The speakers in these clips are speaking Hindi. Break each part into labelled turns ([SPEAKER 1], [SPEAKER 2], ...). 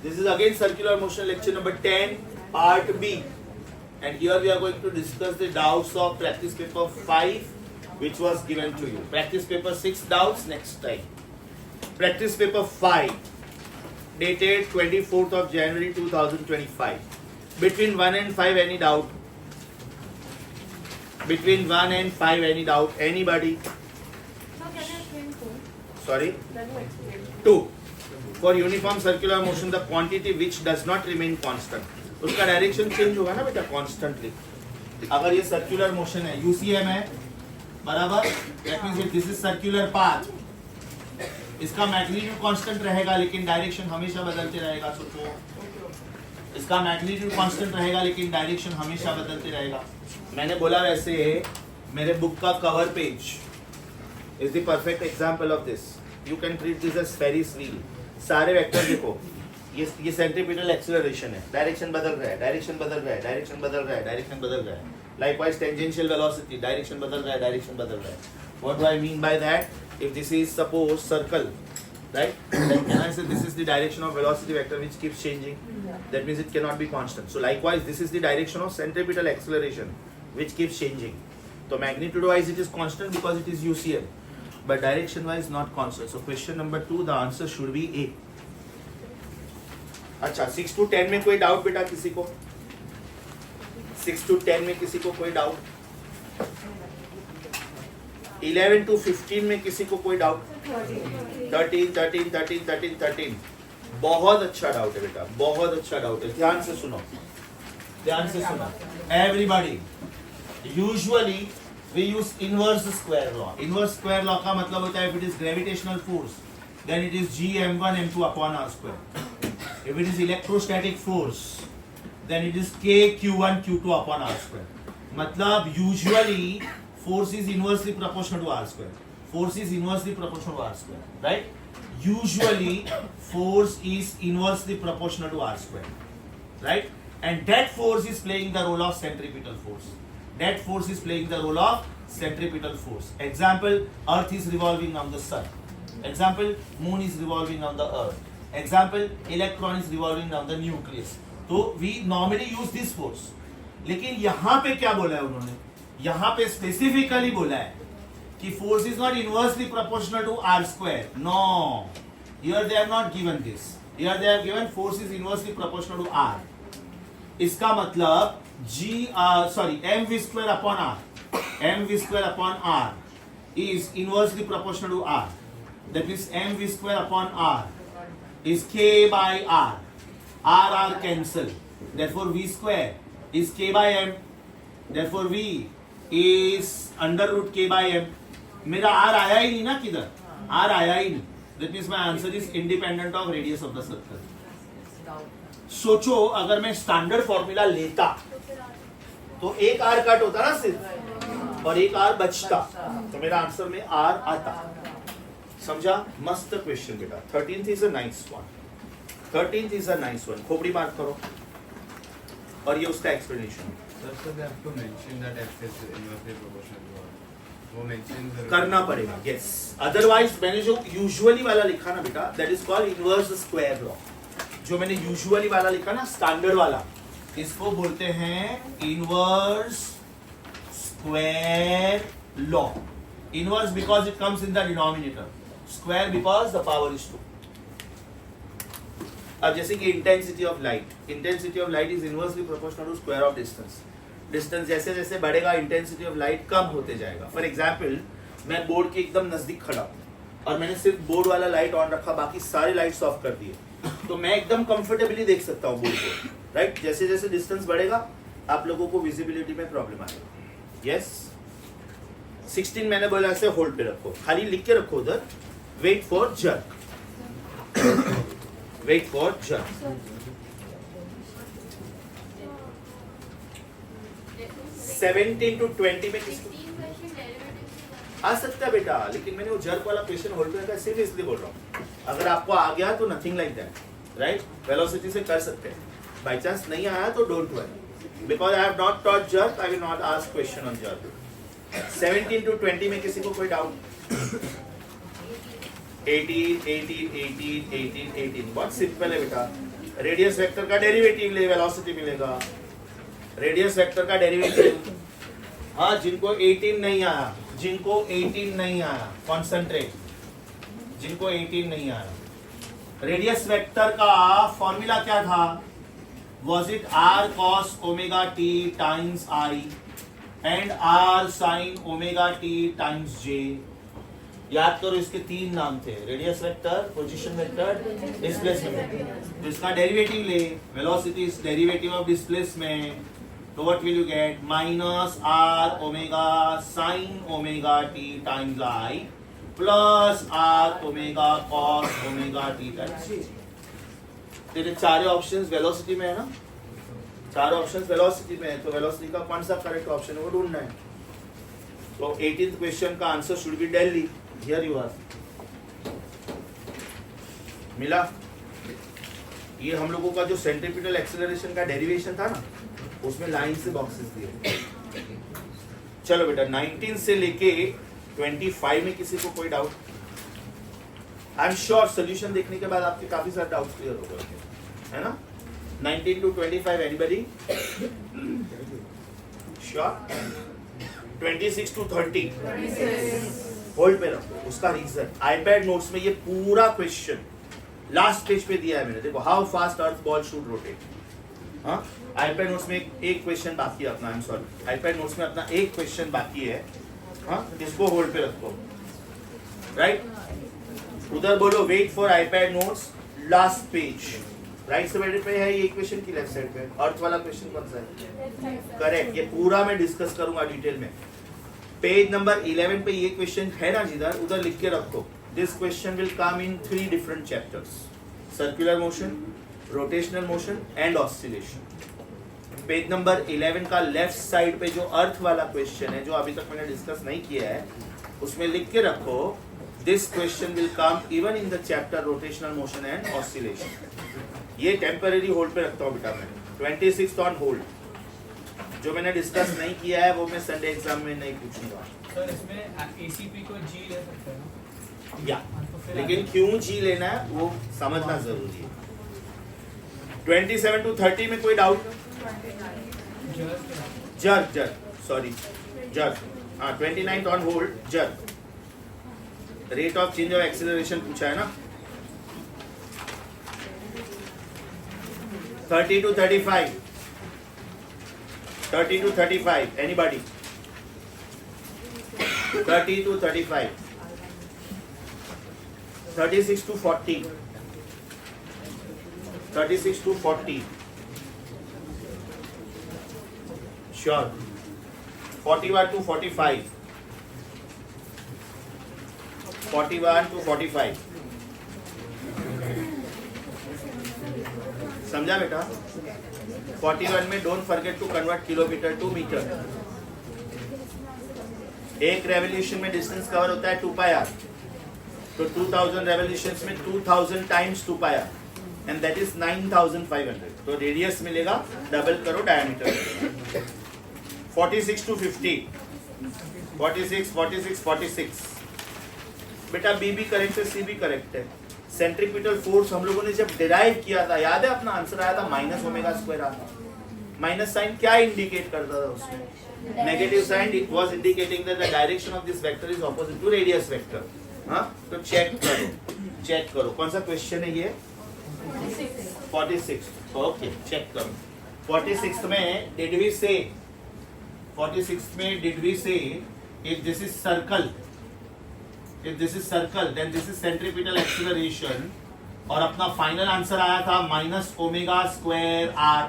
[SPEAKER 1] This is again circular motion lecture number 10 part B, and here we are going to discuss the doubts of practice paper 5 which was given to you. Practice paper 6 doubts next time. Practice paper 5 dated 24th of January 2025. Between 1 and 5 any doubt? Between 1 and 5 any doubt? Anybody? Sorry? 2. For uniform circular motion the quantity which does not remain constant. उसका डायरेक्शन चेंज होगा ना बेटा कॉन्स्टेंटली. अगर ये सर्कुलर मोशन है, यूसीएम है, बराबर, that means this is circular path. इसका मैग्नीट्यूड कांस्टेंट रहेगा लेकिन डायरेक्शन हमेशा बदलते रहेगा. सोचो, इसका मैग्नीट्यूड कांस्टेंट रहेगा लेकिन डायरेक्शन हमेशा बदलते रहेगा. मैंने बोला वैसे मेरे बुक का cover page is the perfect example of this. You can treat this as Ferris wheel. सारे वेक्टर देखो, ये सेंट्रीपिटल एक्सेलरेशन है, डायरेक्शन बदल रहा है, डायरेक्शन बदल रहा है, डायरेक्शन बदल रहा है, डायरेक्शन बदल रहा है. लाइकवाइज टेंजेंशियल वेलोसिटी, डायरेक्शन बदल रहा है, डायरेक्शन बदल रहा है. What do I mean by that? if this is suppose circle, right, then can I say this is the direction of velocity vector which keeps changing? That means it cannot be constant. So likewise this is the direction of centripetal acceleration which keeps changing. So magnitude wise it is constant because it is UCM, but direction wise not constant. So question number 2 the answer should be A. अच्छा 6 to 10 में कोई डाउट बेटा किसी को? 6 to 10 में किसी को कोई डाउट? 11 to 15 में किसी को कोई डाउट? 13. बहुत अच्छा डाउट है बेटा, बहुत अच्छा डाउट है. ध्यान से सुनो, ध्यान से सुनो everybody. Usually we use inverse square law. Inverse square law का मतलब होता है if it is gravitational force then it is gm1 m2 upon r square. If it is electrostatic force then it is k q1 q2 upon r square. मतलब usually force is inversely proportional to r square. Force is inversely proportional to r square, right? Usually force is inversely proportional to r square, right? And that force is playing the role of centripetal force. That force is playing the role of centripetal force. Example, earth is revolving on the sun. Example, moon is revolving on the earth. Example, electron is revolving on the nucleus. तो we normally use this force. लेकिन यहाँ पे क्या बोला है उन्होंने? यहाँ पे स्पेसिफिकली बोला है कि force is not inversely proportional to r square. No, here they are not given this. Here they are given force is inversely proportional to r. इसका मतलब m v square upon r, m v square upon r is inversely proportional to r. That means m v square upon r is k by r. R cancel, therefore v square is k by m. Therefore v is under root k by m. मेरा r आया ही नहीं ना, किधर r आया ही नहीं. That means my answer is independent of radius of the circle. सोचो अगर मैं स्टैंडर्ड फॉर्मूला लेता तो एक r कट होता ना सिर्फ और एक r बचता, तो मेरा आंसर में r आता. समझा? मस्त क्वेश्चन बेटा. 13th is a nice one. 13th is a nice one. खोपड़ी मार्क करो और ये उसका एक्सप्लेनेशन करना पड़ेगा. यस, अदरवाइज मैंने जो यूजुअली वाला लिखा ना बेटा, that is called inverse square law. जो मैंने यूजुअली वाला लिखा ना, स्टैंडर्ड वाला, इसको बोलते हैं inverse square law. Inverse because it comes in the denominator, square because the power is 2. अब जैसे कि intensity of light, intensity of light is inversely proportional to square of distance. Distance जैसे जैसे बढ़ेगा इंटेंसिटी ऑफ लाइट कम होते जाएगा. फॉर एग्जांपल, मैं बोर्ड के एकदम नजदीक खड़ा हूं और मैंने सिर्फ बोर्ड वाला लाइट ऑन रखा, बाकी सारे लाइट्स ऑफ कर दिए, तो मैं एकदम कंफर्टेबली देख सकता हूँ बोर्ड को, राइट? जैसे जैसे डिस्टेंस बढ़ेगा आप लोगों को विजिबिलिटी में प्रॉब्लम आएगा. यस, 16 मैंने बोला ऐसे होल्ड पे रखो, खाली लिख के रखो उधर. Wait for jerk, wait for jerk. 17 to 20 में किसको आ सकता है बेटा, लेकिन मैंने वो जर्क वाला क्वेश्चन होल्ड पे रखा सिर्फ इसलिए बोल रहा हूँ. अगर आपको आ गया तो nothing like that, right? Velocity से कर सकते हैं. बाई चांस नहीं आया तो don't worry, because I have not taught jerk, I will not ask question on jerk. 17 to 20 में किसी को कोई डाउट? 18 बहुत सिंपल है बेटा. रेडियस वेक्टर का डेरिवेटिव ले, वेलोसिटी मिलेगा। रेडियस वेक्टर का डेरिवेटिव, हाँ जिनको 18 नहीं आया, जिनको 18 नहीं आया, कॉन्सेंट्रेट, जिनको 18 नहीं आया। रेडियस वेक्टर का फॉर्मूला क्या था? Was it r cos omega t times I and r sin omega t times j? याद करो, इसके तीन नाम थे, radius vector, position vector, displacement. तो इसका डेरिवेटिव ले, velocity is derivative of displacement, तो what will you get? Minus r omega sine omega t times i plus r omega cos omega t times j. तेरे चारों ऑप्शंस वेलोसिटी में है ना, चारों ऑप्शंस वेलोसिटी में है, तो वेलोसिटी का कौन सा करेक्ट ऑप्शन है वो ढूंढना है। तो 18th क्वेश्चन का answer should be Delhi. Here you are. मिला? ये हम लोगों का जो सेंट्रीपिटल एक्सेलरेशन का डेरिवेशन था ना, उसमें लाइन से बॉक्सेस दिए। चलो बेटा, 19 से लेके 25 में किसी को कोई doubt? I am sure solution देखने के बाद आपके काफी सारे डाउट्स क्लियर हो गए, है ना? 19 to 25 anybody? Sure? 26 to 30? Hold पे रखो। उसका रीजन आईपैड नोट्स में ये पूरा क्वेश्चन लास्ट पेज पे दिया है मैंने, देखो, how fast earth ball should rotate. हाँ, आईपैड नोट्स में एक क्वेश्चन बाकी है अपना, I am sorry, iPad notes में अपना एक क्वेश्चन बाकी है। हाँ, इसको होल्ड पे रखो, राइट? उधर बोलो wait for iPad notes, last page. Right side पे है ये इक्वेशन की, लेफ्ट साइड पे अर्थ वाला क्वेश्चन कौन सा है? करेक्ट। ये पूरा मैं डिस्कस करूंगा डिटेल में। पेज नंबर 11 पे ये क्वेश्चन है ना, जिधर उधर लिख के रखो। This question will come in 3 different chapters, circular motion, rotational motion and oscillation. Page number 11 का लेफ्ट साइड पे जो अर्थ वाला क्वेश्चन है, जो अभी तक मैंने डिस्कस नहीं किया है, उसमें लिख के रखो this question will come even in the chapter rotational motion and oscillation. ये टेम्परेरी होल्ड पे रखता हूँ बेटा मैं, 26 ऑन होल्ड। जो मैंने डिस्कस नहीं किया है वो मैं संडे एग्जाम में नहीं पूछूंगा।
[SPEAKER 2] सर इसमें एसीपी को जी ले सकते हैं ना?
[SPEAKER 1] या, लेकिन क्यों जी लेना है वो समझना जरूरी है। 27 to 30 में कोई डाउट? जर सॉरी जर, हाँ 29 ऑन होल्ड जर। Rate of change of acceleration पूछा है ना। 30 to 35, 30 to 35, anybody? 30 to 35, 36 to 40, 36 to 40, sure. 41 to 45, 41 to 45. समझा बेटा? 41 में don't forget to convert kilometre to metre. एक रेवोल्यूशन में डिस्टेंस कवर होता है 2 पाई आर, तो 2000 रेवोल्यूशंस में 2000 times 2 pi r, and that is 9500। तो रेडियस मिलेगा, डबल करो डायमीटर। 46 to 50, 46, 46, 46। बेटा बी भी करेक्ट है, सी भी करेक्ट है। सेंट्रीपिटल फोर्स हम लोगों ने जब डिराइव किया था, याद है अपना आंसर आया था माइनस ओमेगा स्क्वायर आया। माइनस साइन क्या इंडिकेट करता था उसमें? Negative sign, it was indicating that the direction of this vector is opposite to radius vector. हाँ, तो चेक करो कौन सा क्वेश्चन है ये? 46। ओके, चेक करो। 46 में डिड वी से, 46 में डिड वी से if this is circle, if this is circle then this is centripetal acceleration, और अपना फाइनल आंसर आया था minus omega square r,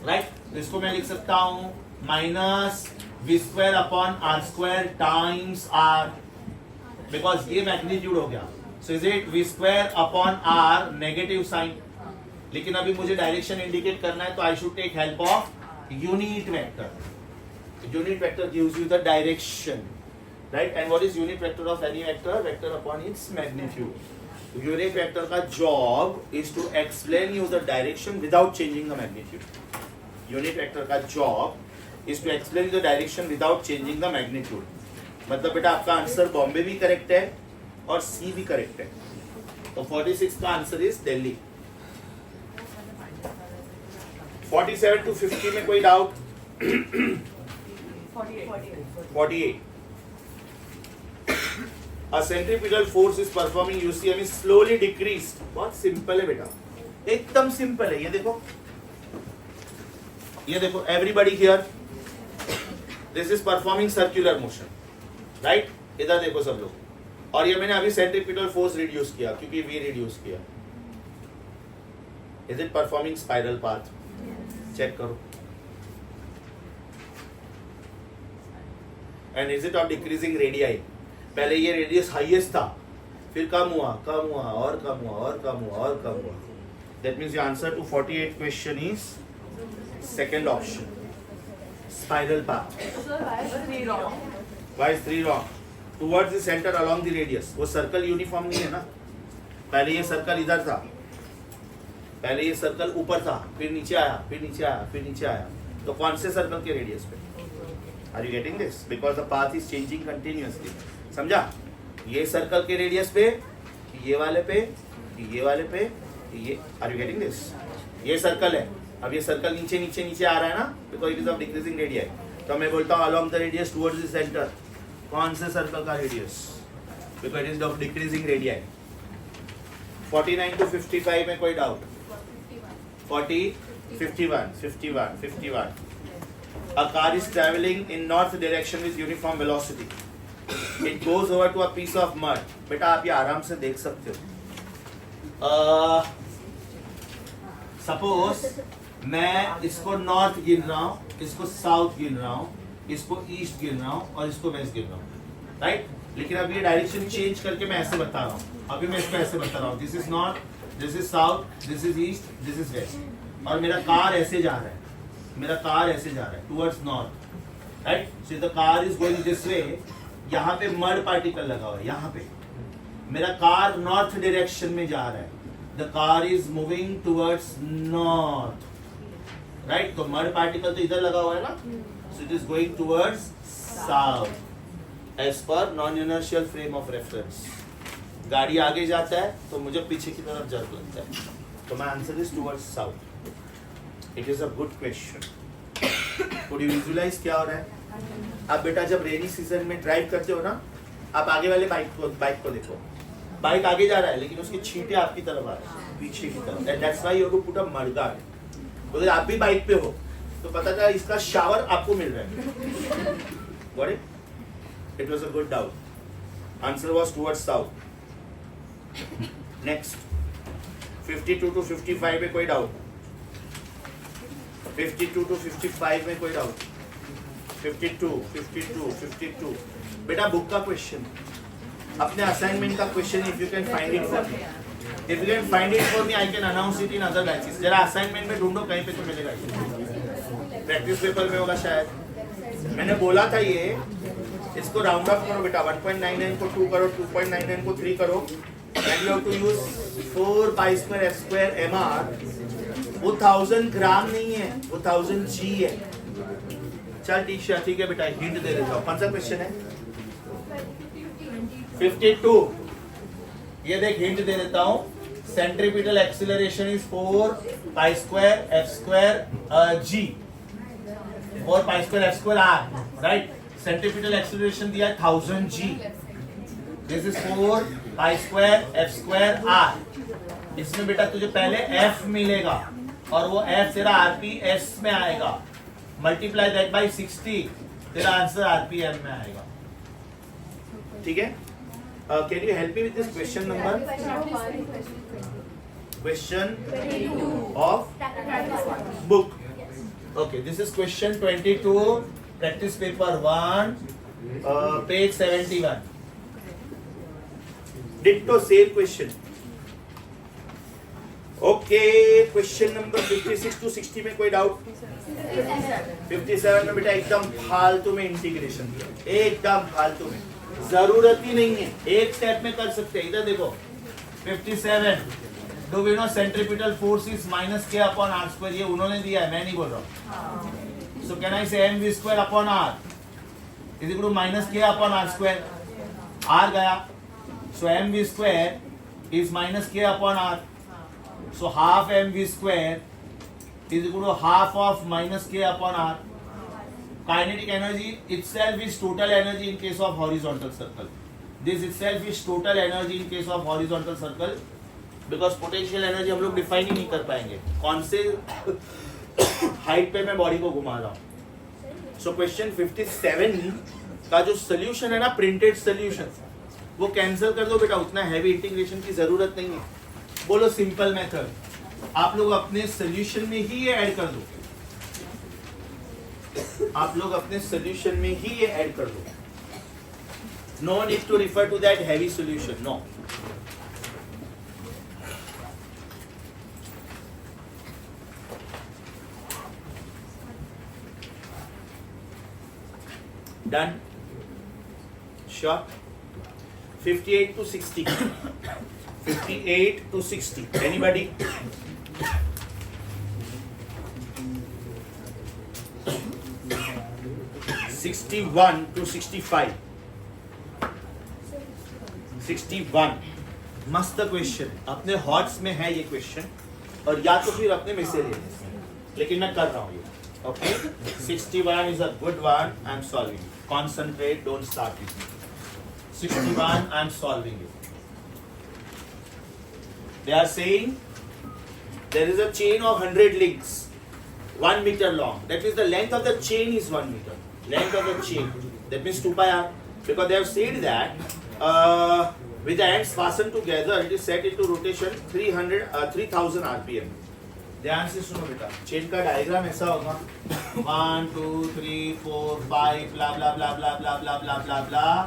[SPEAKER 1] right? इसको मैं लिख सकता हूं minus v square upon r square times r, because ये मैग्नीट्यूड हो गया। So is it v square upon r negative sign, लेकिन अभी मुझे डायरेक्शन इंडिकेट करना है, तो I should take help of unit vector. Unit vector gives you the direction, right? And what is unit vector of any vector? Vector upon its magnitude. Unit vector का job is to explain you the direction without changing the magnitude. Unit vector का job is to explain the direction without changing the magnitude. मतलब बेटा आपका आंसर बॉम्बे भी करेक्ट है और सी भी करेक्ट है, तो 46 का आंसर इज दिल्ली। 47 to 50 में कोई doubt? 48. A centripetal force is performing UCM is slowly decreased. बहुत सिंपल है बेटा, एकदम सिंपल है. ये देखो everybody here, this is performing circular motion, right? इधर देखो सब लोग. और ये मैंने अभी centripetal force reduce किया क्योंकि V reduce किया. Is it performing spiral path? Check करो. And is it of decreasing radii? पहले ये रेडियस हाईएस्ट था, फिर कम हुआ और कम हुआ. That means the answer to 48 question is second option, spiral path. Why is 3 wrong? Towards the center along the radius. वो सर्कल यूनिफॉर्म नहीं है ना. पहले ये सर्कल इधर था, पहले ये सर्कल ऊपर था, फिर नीचे आया. तो कौन से सर्कल के रेडियस पे? Are you getting this? Because the path is changing continuously. समझा? ये सर्कल के रेडियस पे, ये वाले पे, ये. Are you getting this? ये सर्कल है. अब ये सर्कल नीचे आ रहा है ना, because it is of decreasing radii. तो मैं बोलता हूँ along the radius towards the center. कौन से सर्कल का radius? Because it is of decreasing radii. 49 to 55 में कोई doubt? 51. A car is traveling in north direction with uniform velocity. It goes over to a piece of mud. बेटा आप ये आराम से देख सकते हो. Suppose मैं इसको नॉर्थ गिन रहा हूँ, इसको साउथ गिन रहा हूँ, इसको ईस्ट गिन रहा हूँ और इसको वेस्ट गिन रहा हूँ, राइट? लेकिन अब ये डायरेक्शन चेंज करके मैं ऐसे बता रहा हूँ. अभी मैं इसको ऐसे बता रहा हूँ. This is north, this is south, this is east, this is west. और मेरा कार ऐसे जा रहा है towards north, right? So the car is going this way. यहाँ पे मड पार्टिकल लगा हुआ है. यहाँ पे मेरा कार नॉर्थ डायरेक्शन में जा रहा है. The car is moving towards north, right? तो मड पार्टिकल तो इधर लगा हुआ है ना, so it is going towards south as per non inertial frame of reference. गाड़ी आगे जाता है तो मुझे पीछे की तरफ जर्क लगता है. तो my answer is towards south. It is a good question. Could you visualize क्या हो रहा है? अब बेटा जब रेनी सीजन में ड्राइव करते हो ना, आप आगे वाले बाइक को देखो. बाइक आगे जा रहा है लेकिन उसके छींटे आपकी तरफ आ रहे हैं, पीछे की तरफ. That's why you have to put a mud guard. अगर आप भी बाइक पे हो तो पता चला इसका शावर आपको मिल रहा है. Got it? It was a good doubt. Answer was towards south. Next, 52 to 55 में कोई डाउट? 52 to 55 में कोई डाउट? 52. बेटा बुक का क्वेश्चन, अपने असाइनमेंट का question. If you can find it for me, I can announce it in other batches. जरा असाइनमेंट में ढूंढो, कहीं पे तो मिलेगा. प्रैक्टिस पेपर में होगा शायद. मैंने बोला था ये, इसको राउंड अप करो बेटा. 1.99 को 2 करो, 2.99 को 3 करो. And you have to use 4 pi square f square mr. वो 1000 ग्राम नहीं है, वो 1000 g है. चल ठीक है बेटा, हिंट दे देता हूँ. कौन सा क्वेश्चन है? 52. ये देख, हिंट दे देता हूँ. Centripetal acceleration is 4 pi square f square g. 4 pi square f square r, right? Centripetal acceleration दिया 1000 g. This is 4 pi square f square r. इसमें बेटा तुझे पहले f मिलेगा और वो f तेरा rps में आएगा. मल्टीप्लाई दैट बाय 60, तेरा आंसर rpm में आएगा. ठीक है? Can you help me with this question number? Question of book. Okay, this is question 22, practice paper 1, page 71. Ditto same question. Okay, question number 56 to 60 में कोई डाउट? 57 में बेटा एकदम फालतू में इंटीग्रेशन, एकदम फालतू में, जरूरत ही नहीं है. एक स्टेप में कर सकते हैं. इधर देखो 57. Do we know centripetal force is minus k upon r square? ये उन्होंने दिया है, मैं नहीं बोल रहा हूँ. So can I say mv square upon r is equal to minus k upon r square? r गया, so mv square is minus k upon r. So half mv square is equal to half of minus k upon r. Kinetic energy itself is total energy in case of horizontal circle. This itself is total energy in case of horizontal circle, because potential energy हम लोग define ही नहीं कर पाएंगे. कौन से height पे मैं body को घुमा रहा हूँ. So question 57 का जो solution है ना, printed solution, वो कैंसिल कर दो बेटा, उतना हैवी इंटीग्रेशन की जरूरत नहीं है. बोलो सिंपल मेथड, आप लोग अपने सोल्यूशन में ही ये ऐड कर दो. आप लोग अपने सोल्यूशन में ही ये ऐड कर दो. No need to refer to that heavy solution. No. Done. Sure. 58 to 60. 58 to 60. Anybody? (61 to 65). 61. मस्त क्वेश्चन, अपने हॉट्स में है ये क्वेश्चन, और या तो फिर अपने में से ले लें, लेकिन मैं कर रहा हूँ ये. Okay. 61 is a good one. I'm solving. Concentrate. Don't start with me. 61, I am solving it. They are saying there is a chain of 100 links, 1 meter long. That means the length of the chain is 1 meter. Length of the chain. That means 2 pi r. Because they have said that with the ends fastened together, it is set into rotation 3000 RPM. ध्यान से सुनो बेटा, चेन का डायग्राम ऐसा होगा. 1 2 3 4 5 blah blah blah blah blah blah blah blah blah.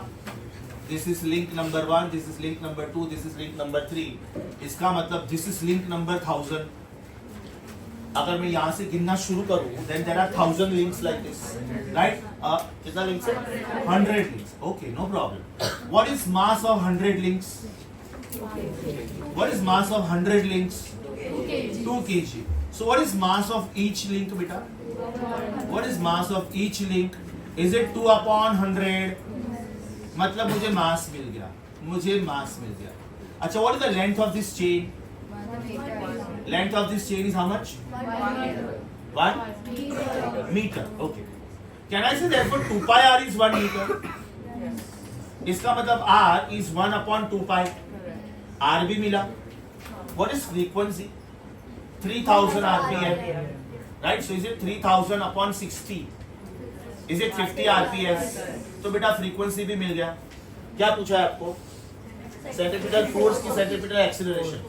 [SPEAKER 1] This is link number 1, this is link number 2, this is link number 3. इसका मतलब this is link number 1000. अगर मैं यहाँ से गिनना शुरू करूँ, then there are 1000 links like this, right? कितना links है? 100 links. Okay, no problem. What is mass of 100 links? What is mass of 100 links? 2 kg. So what is mass of each link, beta? What is mass of each link? Is it 2 upon 100? मतलब मुझे मास मिल गया, मुझे मास मिल गया. अच्छा, what is the length of this chain? 1 meter. Length of this chain is how much? 1 meter. Okay. Can I say therefore 2 pi r is 1 meter? इसका मतलब r is 1 upon 2 pi. r भी मिला. What is frequency? 3000 RPM. Right? So is it 3000 upon 60? Is it 50 RPS? तो बेटा फ्रीक्वेंसी भी मिल गया. क्या पूछा है आपको? सेंट्रीपिटल फोर्स की सेंट्रीपिटल एक्सीलरेशन.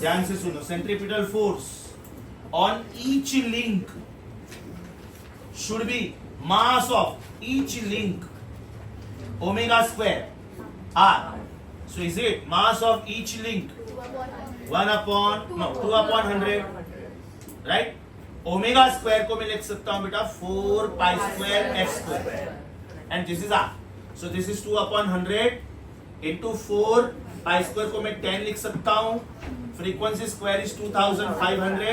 [SPEAKER 1] ध्यान से सुनो. Centripetal force on each link should be mass of each link omega square r. So is it mass of each link 2 upon 100, right? Omega square को मैं लिख सकता हूं बेटा 4 pi square f square, and this is r. So this is 2 upon 100 into 4 pi square को मैं 10 लिख सकता हूं. Frequency square is 2500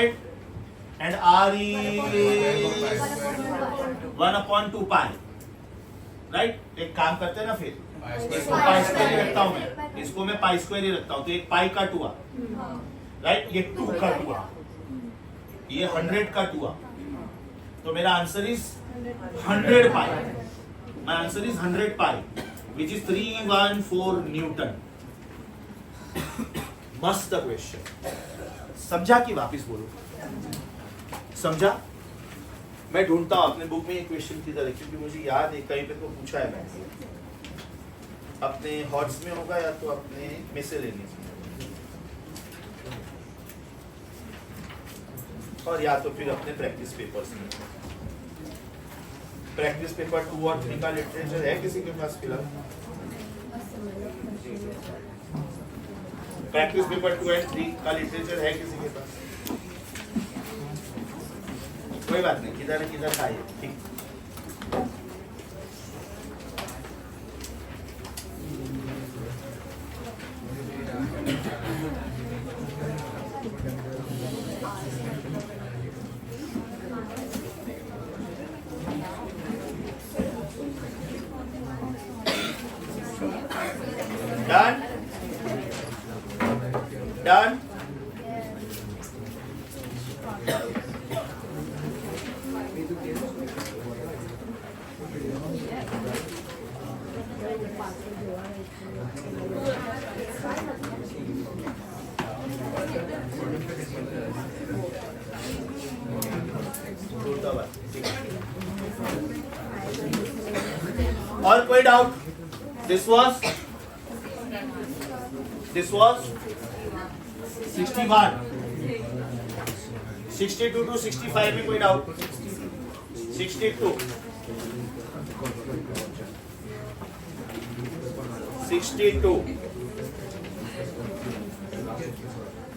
[SPEAKER 1] and r is 1 upon 2 pi. Right? एक काम करते हैं ना, फिर इसको पाई स्क्वायर ही रखता हूं मैं, इसको मैं पाई स्क्वायर ही रखता हूं. तो एक पाई कट हुआ, राइट? ये 2 कट हुआ, ये 100 कट हुआ. तो मेरा answer is 100 pi. My answer is 100 pi which is 314 Newton. मस्त क्वेश्चन. समझा कि वापिस बोलो? समझा? मैं ढूंढता हूं अपने बुक में ये क्वेश्चन की तरह, क्योंकि मुझे याद है कहीं पे तो पूछा है मैंने. अपने हॉट्स में होगा या तो अपने मिसेलेनियस में, और या तो फिर अपने प्रैक्टिस पेपर्स में. प्रैक्टिस पेपर 2 और 3 का लिटरेचर है किसी के पास फिलहाल? प्रैक्टिस पेपर 2 और 3 का लिटरेचर है किसी के पास? कोई बात नहीं, किधर किधर का है. ठीक. Done? Done? और कोई डाउट? दिस was 61, 62 to 65 में कोई doubt? 62, 62.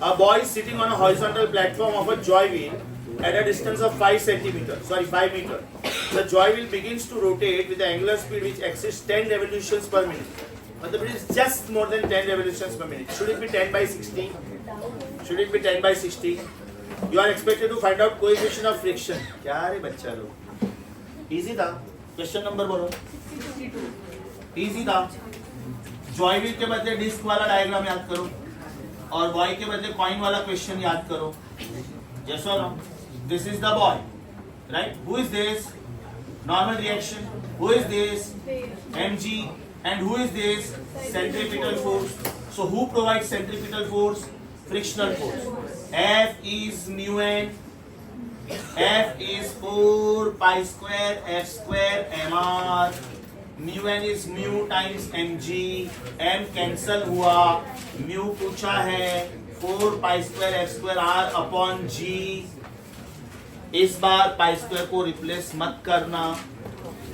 [SPEAKER 1] A boy is sitting on a horizontal platform of a joy wheel at a distance of 5 meter. The joy wheel begins to rotate with an angular speed which exceeds 10 revolutions per minute. But it is just more than 10 revolutions per minute. Should it be 10 by 60? Should it be 10 by 60? You are expected to find out coefficient of friction. क्या रे बच्चा लोग? Easy था. Question number बोलो. Easy था. जॉय व्हील के बदले डिस्क वाला डायग्राम याद करो और बॉय के बदले कॉइन वाला क्वेश्चन याद करो. Yes or no? This is the boy, right? Who is this? Normal reaction. Who is this? mg. And who is this? Centripetal force. So who provides centripetal force? Frictional force. F is mu n. F is 4 pi square F square mr. Mu n is mu times mg. m cancel हुआ. mu पूछा है 4 pi square F square r upon g. इस बार पाई स्क्वायर को रिप्लेस मत करना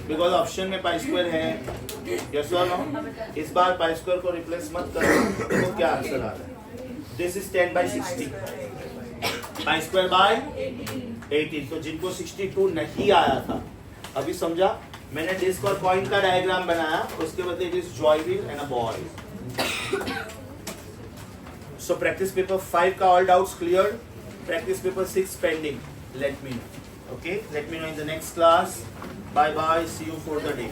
[SPEAKER 1] बिकॉज ऑप्शन में पाई स्क्वायर है. यस और नो? इस बार पाई स्क्वायर को रिप्लेस मत करना. तो क्या आंसर आ रहा है? This is 10 by 60. Pi square by 18. तो जिनको 62 नहीं आया था अभी समझा. मैंने डिस्क और कॉइन का डायग्राम बनाया उसके बदले it is Joy wheel and a boy. So practice paper 5 का all doubts clear. Practice paper 6 pending. Let me know. Okay, let me know in the next class. Bye bye. See you for the day.